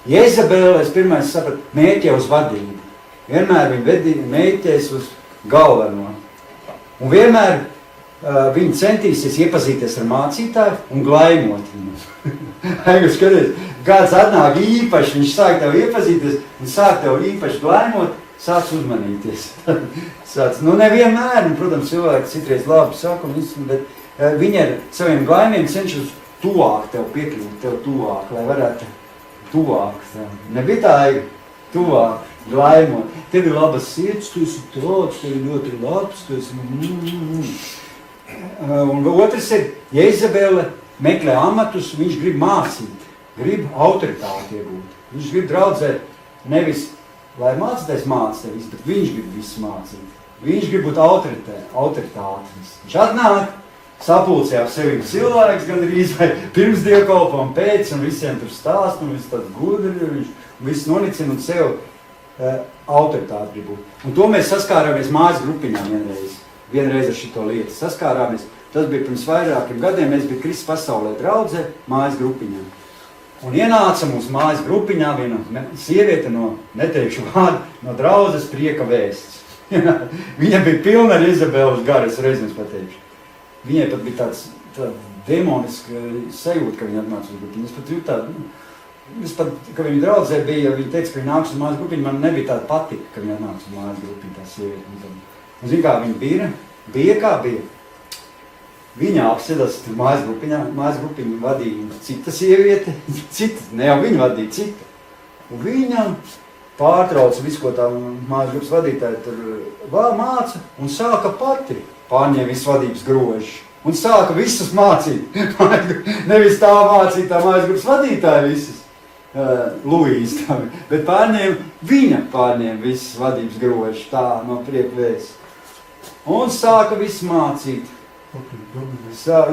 Jezabele, es pirmais sapratu, mēķē uz vadību. Vienmēr viņa mēķēs uz galveno. Un vienmēr viņi centīsies iepazīties ar mācītāju un glaimot viņu. Skaties, kāds atnāk īpaši, viņš sāk tev iepazīties un sāk tev īpaši glaimot, sāc uzmanīties. Nevienmēr, un, protams, cilvēki citreiz labi saka, bet viņi ar saviem glaimiem cenšas tuvāk tev piekļūt, tev tuvāk, lai varētu tuvāk. Nebija tā ir tuvāk, glaimot. Tev ir labas sirds, tu esi tāds, tev ir ļoti labs, tu esi... Un otrs ir, ja Jezabele meklē amatus, viņš grib mācīt, grib autoritāti iegūt. Viņš grib draudzēt nevis, lai mācītais māca tevis, bet viņš grib visu mācīt. Viņš grib būt autoritāte. Viņš atnāk, sapulcē ap sevi cilvēks gan arī pirms dievkalpa un pēc, un visiem tur stāst, un viss tāds gudri, viņš viss nonicina un sev autoritāti grib būt. Un to mēs saskārāmies mājas grupiņām vienreiz ar šito lietu. Saskārāmies, tas bija pirms vairākiem gadiem, mēs bija Kristus pasaulē draudzē mājas grupiņām. Un ienāca mūsu mājas grupiņā viena sieviete neteikšu vārdu, no draudzes prieka vēsts. Viņa bija pilna ar Jezabeles garu, es reiz jums pateikšu. Viņai pat bija tāds demoniska sajūta, ka viņa atnāca uz grupiņu. Es pat jūtu tādu, ka viņa draudzē bija, viņa teica, ka viņa nāks uz mājas grupiņu, man nebija tāda patika, ka viņa atnāks uz mājas grupiņu, tā sieviete. Un zin kā viņa bija kā bija. Viņa apsēdās mājas grupiņu vadīja cita sieviete, ne jau viņa vadīja cita. Un viņa pārtrauca visu, ko tā mājas grupas vadītāja tur māca un sāka pati. Pārņēma visu vadības groži un sāka visus mācīt. Nevis tā mācīt tā mājas grupas vadītāja visas, Luīza, bet viņa pārņēma visas vadības groži tā no prieka vēs. Un sāka visu mācīt. Sāk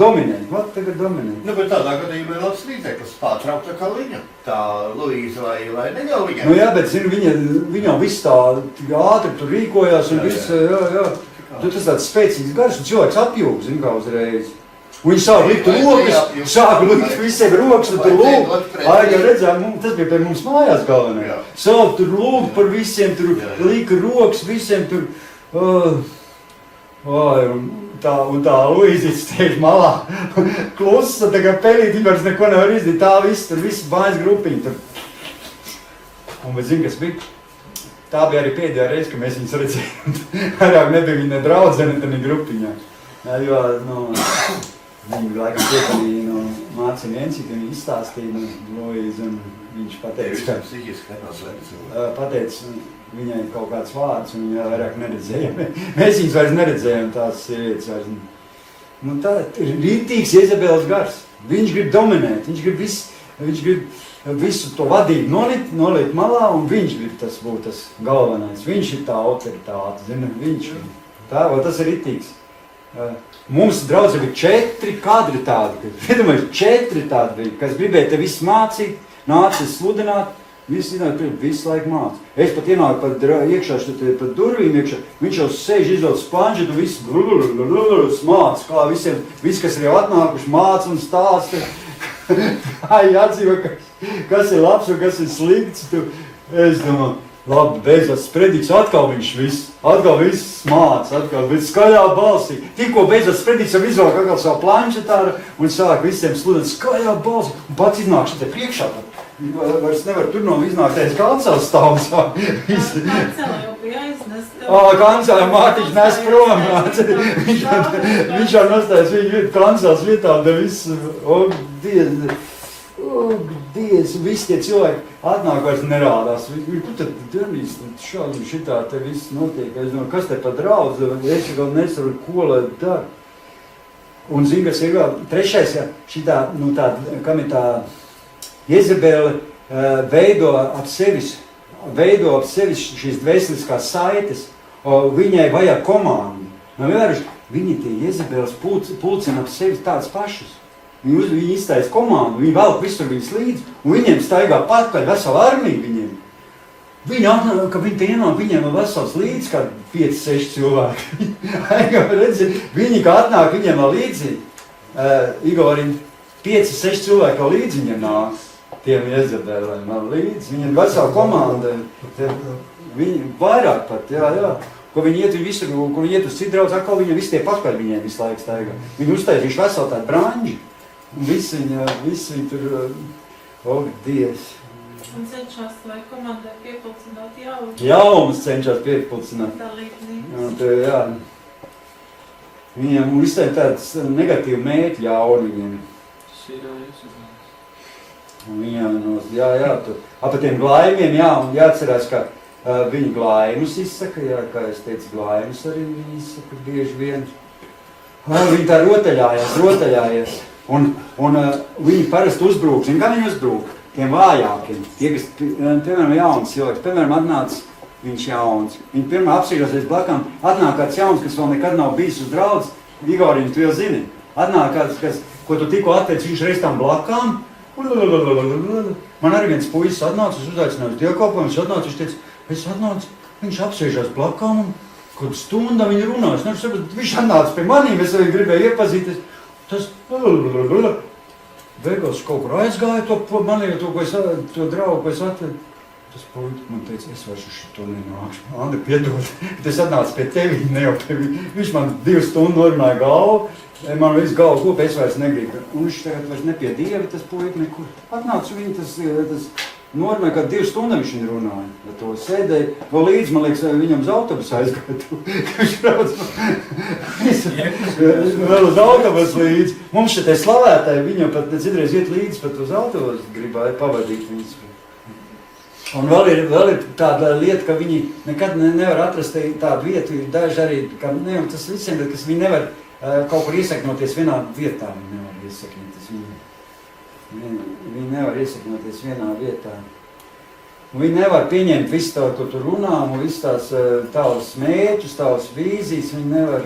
dominēt. Vat tagad dominēt. Bet tādā gadījumā ir labs līdzeklis pārtraukt tā kā viņa, tā Luīza vai neļauj viņai. Jā, bet zinu, viņa viss tā ātri tur rīkojās un viss, jā. Tas tāds spēcīgs garš un cilvēks apjūg, zinu kā uzreiz. Un viņi sāk likt rokas, sāk likt visiem rokas un tur lūk. Jau redzējām, tas bija pie mums mājās galvenajā. Sāk tur lūk par visiem, tur lika rokas visiem tur. Un tā Luīzītes teikt malā klusa, tā kā pelīt, viņi vairs neko nevar izdarīt, tā viss, tur viss mājas grupiņi tur. Un bet zini, kas bija? Tā bija arī pēdējā reize, ka mēs viņus redzējām. Vairāk nebija viņa draudzene, tad viņa grupiņā. Jo, viņi laikam piepanīja mācīja Enci, ka viņi izstāstīja Luīzi, un viņš pateica, pateica viņai kaut kāds vārds, un viņa vairāk neredzēja. Mēs viņus vairs neredzējām, tās sievietes vairs. Tā ir rītīgs Jezabeles gars. Viņš grib dominēt, viņš grib visu to vadību nolikt malā, un viņš grib būt tas galvenais. Viņš ir tā autoritāte, zina, tas ir rītīgs. Mums draudzē bija 4 kadri tādi, iedomājies, 4 tādi bija, kas gribēja te visu mācīt, nācis sludināt, visu laiku māca. Es pat ienāku iekšā, pat durvīm iekšā, viņš jau sēž izvēl spanži, tu visu māca, kā visiem, viss, kas ir jau atnākuši, māca un stāsta. Tā ir atzīva, kas ir labs un kas ir slikts. Es domāju, labi, beidzot sprediks, atkal viss māca, bet skaļā balsī. Tikko beidzot sprediks jau izvēl atkal savu planšetāru un sāk visiem sludināt skaļā balsī. Un pats iznāk šitē priekšā. Vairs nevar tur no iznāktais kancels stāvs. Kancela jau bija aiznest. Kancela Mārtiņš nes prom. Viņš jau nostājas viņa kancels vietā, da viss, Dievs, visi tie cilvēki atnāk vairs nerādās. Kur tad darīs, šādi šitā te viss notiek. Es domāju, kas te pa draudz, es vēl nesaru, ko lai dar. Un zinu, kas ir vēl trešais, šitā, kam ir tā Jezabele veido ap sevis šīs dvēseliskās saites, viņai vajag komandu. Viņi tie Jezabeles pulcina ap sevis tādas pašas. Viņi iztais komandu, viņi velk visur viņas līdzi, un viņiem staigā pakaļ vesela armija viņiem. Viņi te ienāk, viņiem vēl vesels līdzi, kā 5-6 cilvēki. Viņi, kā atnāk, viņiem vēl līdzi, Igori, 5-6 cilvēki vēl līdzi viņiem nāk. tiem Jezebelēm man līdzi. Viņa ir vesela komanda. Viņi vairāk pat, jā. Ko viņi iet visur, ko viņi iet uz citu draudz, atkal viņiem visi tie pakaļ viņiem visu laiku staigā. Viņi uztaisījuši veselu tādu branži. Un visi viņi tur, Dievs. Un cenšas, lai komandai piepilcināt jaunu. Jaunas cenšas piepilcināt. Dalībnieks. Jā. Viņiem visiem tāds negatīvi mērķi jauni viņiem. Jā, tur. Par tiem glājumiem, jā, un jāatcerās, ka viņi glājumus izsaka, jā, kā es teicu, glājumus arī viņi izsaka bieži vien. Viņi tā rotaļājas. Un viņi parasti uzbrūk, zin, kā viņi uzbrūk? Tiem vājākiem, tie, kas, piemēram, jauns cilvēks, piemēram, atnācis viņš jauns. Viņi pirmā apsīgosies blakām, atnāk kāds jauns, kas vēl nekad nav bijis uz draudz, Igoriņu, tu jau zini. Atnāk kāds, ko tu tikko atteici, viņš reiz tam blakām. Man arī viens puisis atnāca, es uzaicināju uz dievkalpojumu, viņš atnāca, viņš teica, es atnācu, viņš apsēžās blakām un kaut stundā viņi runājas. Viņš atnāca pie manīm, es arī gribēju iepazīties. Tas beigās kaut kur aizgāja to manīju, to draugu, ko es atvedu. Tas puisis man teica, es vairs uz šito nenākšu. Andri, piedod, bet es atnācu pie tevi, ne jau pie viņa. Viņš man 2 stundu norunāja galvu, man visu galvu kopā, es vairs negribu. Un viņš tagad vairs ne pie Dieva, tas puisis nekur. Atnācu viņu, tas norunāja, ka 2 stundas viņš viņu runāja. Ja to sēdēja, vēl līdz, man liekas, viņam uz autobusu aizgāja. Viņš brauc, vēl uz autobusu līdzi. Mums šitai slavētāji, viņam pat citreiz iet līdzi, pat uz autobusu gribēja pavadīt viņus. Un vēl ir tāda lieta, ka viņi nekad nevar atrast tādu vietu, daži arī, ka ne, tas visiem, bet kas viņi nevar kaut kur iesakņoties vienā vietā, viņi nevar iesakņoties. Viņi nevar iesakņoties vienā vietā. Un viņi nevar pieņemt visu to, ko tu runā, un visu tavas mērķus, tavas vīzijas, viņi nevar.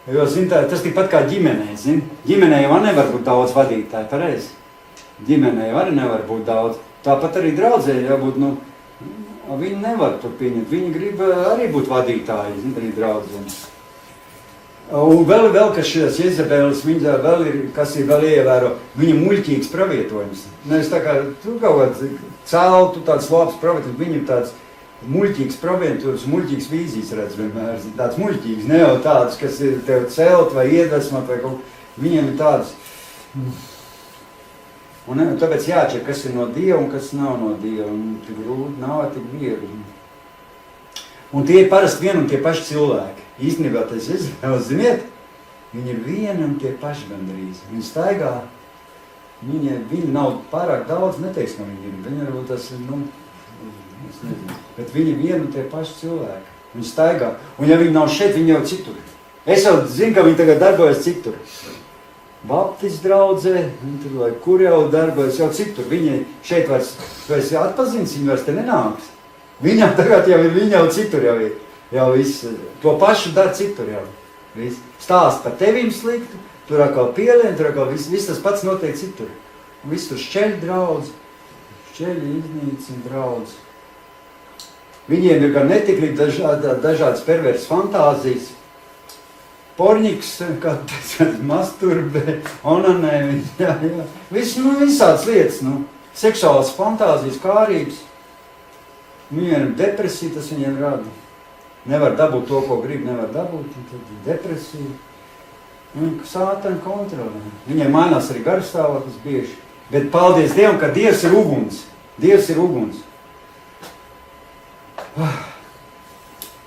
Jo, zin, tas tikpat kā ģimenē, zin. Ģimenē jau nevar būt daudz vadītāji, pareizi. Ģimenē jau arī nevar būt daudz. Tāpat arī draudzē jābūt, viņi nevar to pieņemt. Viņi grib arī būt vadītāji, arī draudzē. Un vēl kas šīs Jezebeles, viņa vēl ir, kas ir vēl ievēro, viņa muļķīgs pravietojums. Nevis tā kā, tu kaut kāds celtu, tāds labs pravietojums, viņa ir tāds muļķīgs pravietojums, muļķīgs vīzijas redz vienmēr. Tāds muļķīgs, ne jau tāds, kas ir tev celt vai iedvesmot vai kaut. Viņiem ir tāds. Un tāpēc jāatšķir, kas ir no Dieva un kas nav no Dieva. Un tik grūti, nav tik viegli. Un tie ir parasti vien un tie paši cilvēki. Īstenībā tas Jezebels, ziniet, viņi ir vieni un tie paši gandrīz. Viņi staigā, viņi nav pārāk daudz, neteiks, ka viņi ir. Viņi varbūt tas ir, es nezinu. Bet viņi ir vieni un tie paši cilvēki. Viņi staigā. Un ja viņi nav šeit, viņi jau citur. Es jau zinu, ka viņi tagad darbojas citur. Baptistu draudzē, vai kur jau darbojas, jau citur. Viņi šeit vairs, tu esi atpazins, viņi vairs te nenāks. Viņam tagad jau ir, viņi jau citur jau ir. Jau viss, to pašu dara citur jau. Viss. Stāst par tevīm sliktu, tur atkal pielien, tur atkal viss tas pats notiek citur. Un viss tur šķeļ draudz, šķeļi iznīcina draudz. Viņiem ir gan netiklīgi dažādas perversas fantāzijas. Porņiks, kā masturbē, onanē, jā. Visādas lietas, seksuālas fantāzijas, kārības. Viņiem ir depresija, tas viņiem rada. Nevar dabūt to, ko grib, nevar dabūt, un tad depresija. Sātani kontrolē. Viņiem mainās arī garastāvoklis bieži. Bet paldies Dievam, ka Dievs ir uguns. Dievs ir uguns.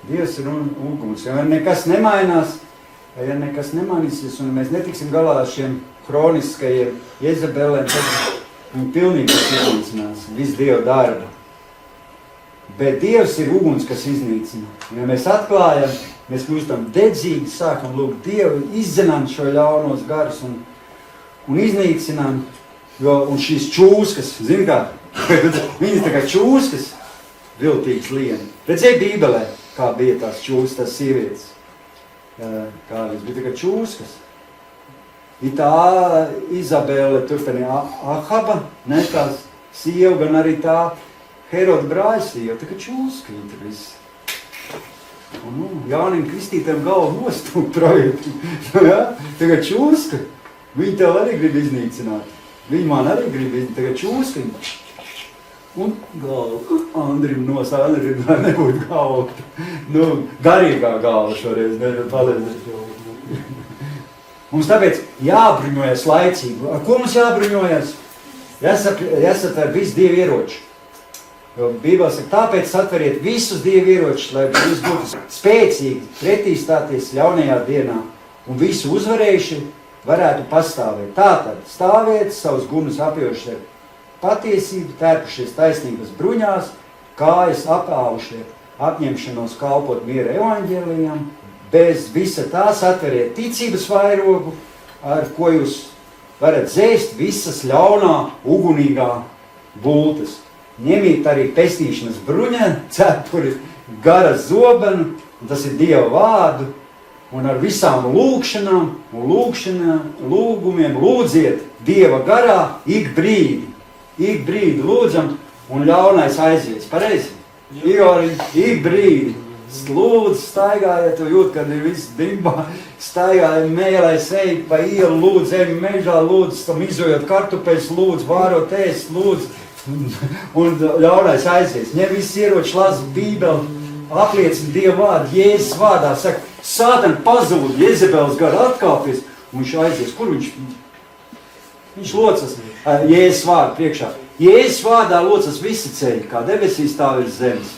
Dievs ir uguns. Ja nekas nemainās, ja nekas nemainīsies un mēs netiksim galā ar šiem kroniskajiem Jezebelēm, tad viņi pilnīgi iznīcinās. Viss Dieva darba. Bet Dievs ir uguns, kas iznīcina. Ja mēs atklājam, mēs kļūstam dedzīgi, sākam lūgt Dievu, izdzenām šo ļaunos garus un iznīcinām. Un šīs čūskas, zin kā, viņas tā kā čūskas, viltīgas lieni. Redzēja Bībelē, kā bija tās čūskas, tās sievietes. Kādas bija tā kā čūskas. Ir tā Izabele, tur tā Ahaba, ne tās sieva, gan arī tā Heroda brāļa sieva, tā kā čūska viņa tur viss. Un Jānim Kristītēm galvu nostūp projektu. Ja? Tā kā čūska, viņi tev arī grib iznīcināt. Viņi man arī grib, viņi tagad čūskiņi. Un galva, Andrim Andrim nebūtu galva. Nu, garīgā galva šoreiz, palīdz. Mums tāpēc jābruņojas laicīgi. Ar ko mums jābruņojas? Jāsatver visi Dieva ieroči. Jo Bībelē saka, tāpēc satveriet visus Dieva ieročus, lai jūs būtu spēcīgi pretīstāties ļaunajā dienā un visu uzvarējuši varētu pastāvēt. Tātad stāvēt savus gumus apjoši ar patiesību, tērpušies taisnības bruņās, kājas apāvuši apņemšanos kalpot miera evaņģēlijam, bez visa tā satveriet ticības vairogu, ar ko jūs varat dzēst visas ļaunā ugunīgā bultas. Ņemiet arī pestīšanas bruņa, cepuri, garas zobenu, un tas ir Dieva vārdu, un ar visām lūgšanām un lūgumiem lūdziet Dieva garā ik brīdi lūdzam, un ļaunais aizies. Pareizi? Igori, ik brīdi. Lūdzu, staigājiet, jūt, kad ir viss dimbā, staigājiet, mēlēs, ej pa ielu, lūdzu, ej mežā, lūdzu, tam izojot kartupeļus, lūdzu, vārot ēst, lūdzu, un ļaunais aizies. Ņem viss ieroči, lasa Bībeli, apliecina Dieva vārdu, Jēzus vārdā, saka, Sātana pazūd, Jezebels gara atkāpies, un viņš aizies. Kur viņš? Viņš locas Jēzus vārdu priekšā. Jēzus vārdā locas visi ceļi, kā debesīs tā virs zemes.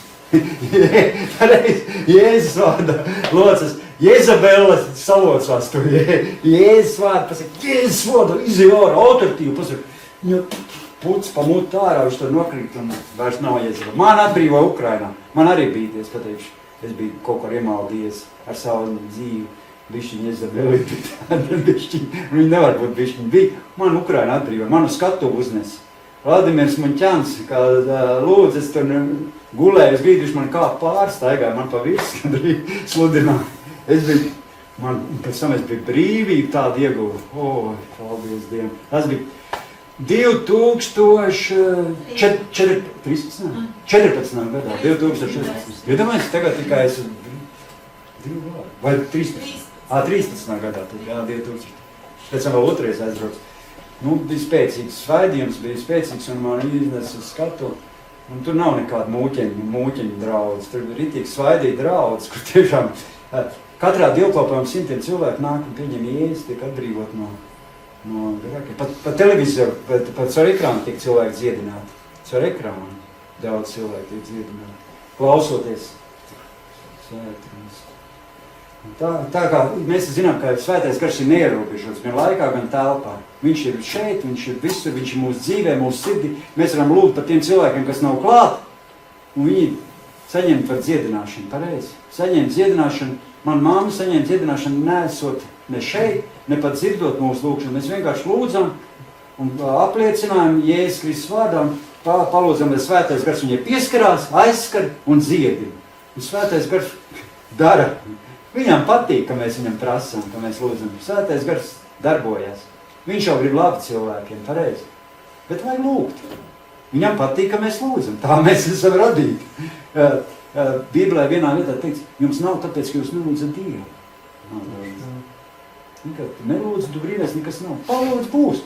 Jēzus vārdā locas, Jezebela salocās tur, Jēzus vārdā pasaka, Jēzus vārdā izēj ārā, autoritīvi pasaka, puts pa mutu ārā, viņš tur nokrīt un vairs nav Jezebela. Man atbrīvoja Ukrainā, man arī bija, es pateikšu, es biju kaut kā iemaldījies ar savu dzīvi, bišķiņ Jezebeli, viņi nevar būt bišķiņ, bija, man Ukraina atbrīvoja, manu skatu uznes. Vladimirs Muņķans, kā lūdzu, es tur gulēju, es brīdi, viņš man kā pārstaigāja, man pa visu, kad arī sludināja. Es biju, pēc tam es biju brīvību tādu ieguvu. Paldies Dievam. Tas bija 2014. gadā, 2014. Iedomājies, tagad tikai es 2 gadu, vai 13. 13. gadā, jā, 2000. Pēc tam vēl otrais aizbrauc. Nu, bija spēcīgs svaidījums, bija spēcīgs un man iznes uz skatu. Un tur nav nekāda mūķeņu draudz. Tur bija ritīgi svaidīgi draudz, kur tiešām katrā dievkalpojumā simtiem cilvēku nāk un pieņem Jēzus, tiek atbrīvot no garākiem. Pa televizoru, pat caur ekrānu tiek cilvēki dziedināti. Caur ekrānu daudz cilvēki tiek dziedināti. Klausoties svētības. Tā kā mēs zinām, ka svētais garš ir neierobežots gan laikā, gan telpā. Viņš ir šeit, viņš ir visur, viņš ir mūsu dzīvē, mūsu sirdī. Mēs varam lūgt par tiem cilvēkiem, kas nav klāt, un viņi saņem par dziedināšanu, pareizi. Saņem dziedināšanu, man mamma saņem dziedināšanu nesot ne šeit, ne pat dzirdot mūsu lūgšanu. Mēs vienkārši lūdzam un apliecinājam Jēzus Kristus vārdā un palūdzam, lai svētais gars viņai pieskarās, aizskar un dziedina. Un svētais gars dara. Viņam patīk, ka mēs viņam prasām, ka mēs lūdzam. Svētais gars darbojas. Viņš jau grib labi cilvēkiem, pareizi. Bet vajag lūgt. Viņam patīk, ka mēs lūdzam. Tā mēs esam radīti. Bībelē vienā vietā teikts, jums nav tāpēc, ka jūs nelūdzat Dievu. Nelūdzu, tu brīnēs, nekas nav. Palūdz būs.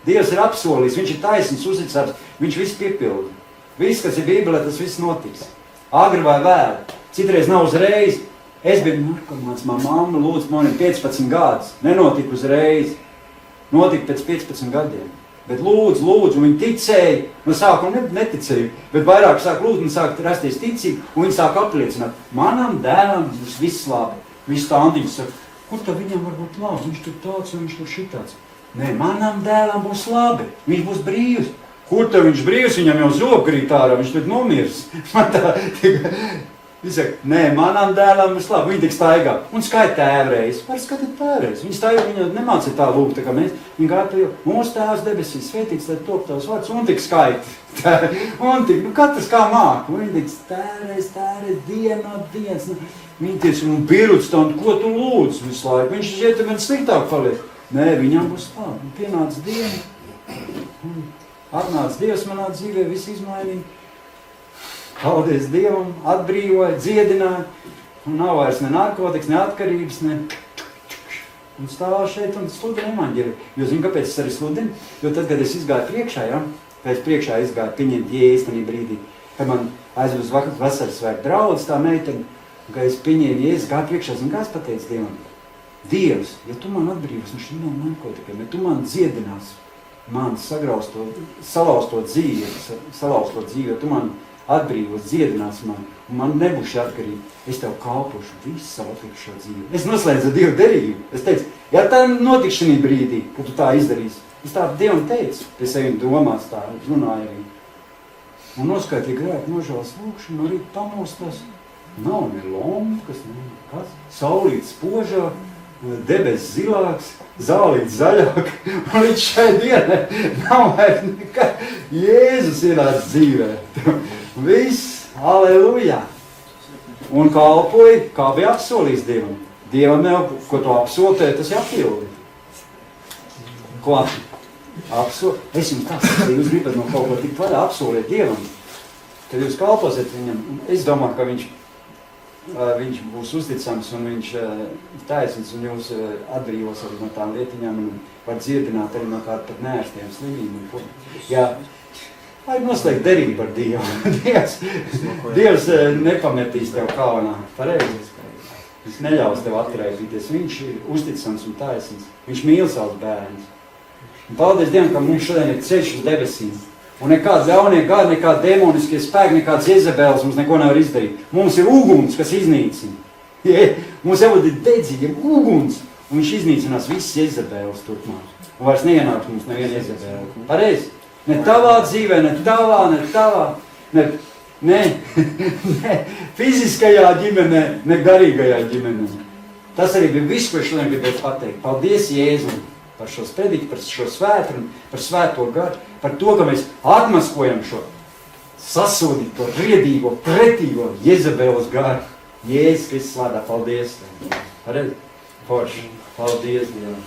Dievs ir apsolījis, viņš ir taisnīgs, uzticams, viņš viss piepilda. Viss, kas ir Bībelē, tas viss notiks. Agri vai vēlu. Citreiz nav uzreiz. Es biju narkomāns, man mamma lūdz manim 15 gadus. Nenotika uzreiz. Notika pēc 15 gadiem. Bet lūdzu, un viņi ticēja. No sākuma neticēja, bet vairāk sāk lūdzu un sāk rasties ticība. Un viņi sāk apliecināt, manam dēlam būs viss labi. Viss tā Andiņš saka, kur tā viņam var būt labi? Viņš tur tāds un viņš tur šitāds. Nē, manam dēlam būs labi. Viņš būs brīvs. Kur tā viņš brīvs? Viņam jau zobgrīt ārā, viņš tur nomirs. Man tā... Viņi saka, nē, manam dēlam būs labi, viņi tik staigā. Un skaita tēvreiz. Var skatīt tēvreiz. Viņi staigā, viņi nemācīja tā lūgt, tā kā mēs. Viņi gāja jau, mūsu tēvs debesīs, svētīts, lai top tavs vārds. Un tik skaita. Un tik, katrs kā māk. Un viņi tik tēvreiz, dienu no dienas. Viņi tiec, un piruc tā, un ko tu lūdz visu laiku? Viņš iet, un sliktāk paliek. Nē, viņam būs labi. Un pienāca diena. Atnāca Dievs manā dzīvē, viss izmainīja. Paldies Dievam, atbrīvoja, dziedināja, un nav vairs ne narkotikas, ne atkarības, ne... un stāv šeit un sludinu evaņģēliju. Jo zinu, kāpēc es arī sludinu? Jo tad, kad es izgāju priekšā, ja, pēc priekšā izgāju pieņemt Jēzus tajā brīdī, kad man aizved uz vasaras svētku draudz tā meitene, kad es pieņēmu Jēzus, gāju priekšā, zinu, kā es pateicu Dievam? Dievs, ja tu man atbrīvos no šīm narkotikiem, ja tu man dziedinās, man salauzto dzīvi, ja tu man atbrīvos, dziedinās man, un man nebūs atkarība, es tev kalpošu visu savu atlikušo dzīvi. Es noslēdzu Dievu derību. Es teicu, ja tā notiks šī brīdī, kad tu tā izdarīsi, es tā Dievam teicu, pie saviem domās tā runāju arī. Un noskaitīja grēku nožēlas lūkšanu, no rīta pamostos, nav ne lomkas, kas, saulītes spožāk, debes zilāks, zālīts zaļāk, un līdz šai dienai nav vairs nekā Jēzus ienāca dzīvē. Viss, aleluja! Un kalpoja, kā bija apsolījis Dievam. Dievam jau, ko tu apsoltēji, tas jāpildi. Ko? Es jums tā saku, jūs gribat no kaut ko tikt vaļā, apsoliet Dievam. Kad jūs kalposiet viņam, es domāju, ka viņš būs uzticams un viņš taisnīgs un jūs atbrīvos arī no tām lietiņām un var dziedināt arī no kāda pat neērstiem slimībiem. Jā, vajag noslēgt derību ar Dievu. Dievs nepametīs tev kaunā. Pareizi. Viņš neļaus tev atraidīties. Viņš ir uzticams un taisnīgs. Viņš mīl savus bērnus. Un paldies Dievam, ka mums šodien ir ceļš uz debesīm. Un nekāds ļaunie gari, nekādi demoniskie spēki, nekāds Jezebēls mums neko nevar izdarīt. Mums ir uguns, kas iznīcina. Mums jau ir dedzīgiem uguns. Un viņš iznīcinās visas Jezebēls turpmāk. Un vairs neienāks mums neviena Jezebēla. Pareizi? Ne tavā dzīvē, ne tavā, ne fiziskajā ģimenē, ne garīgajā ģimenē. Tas arī bija viss, ko es šodien gribētu pateikt. Paldies Jēzum par šo sprediķi, par šo svētru, par svēto garu, par to, ka mēs atmaskojam šo sasūdīto, riedīgo, pretīgo Jezebēlas garu. Jēzus Kristus vārdā, paldies. Paldies Dievam.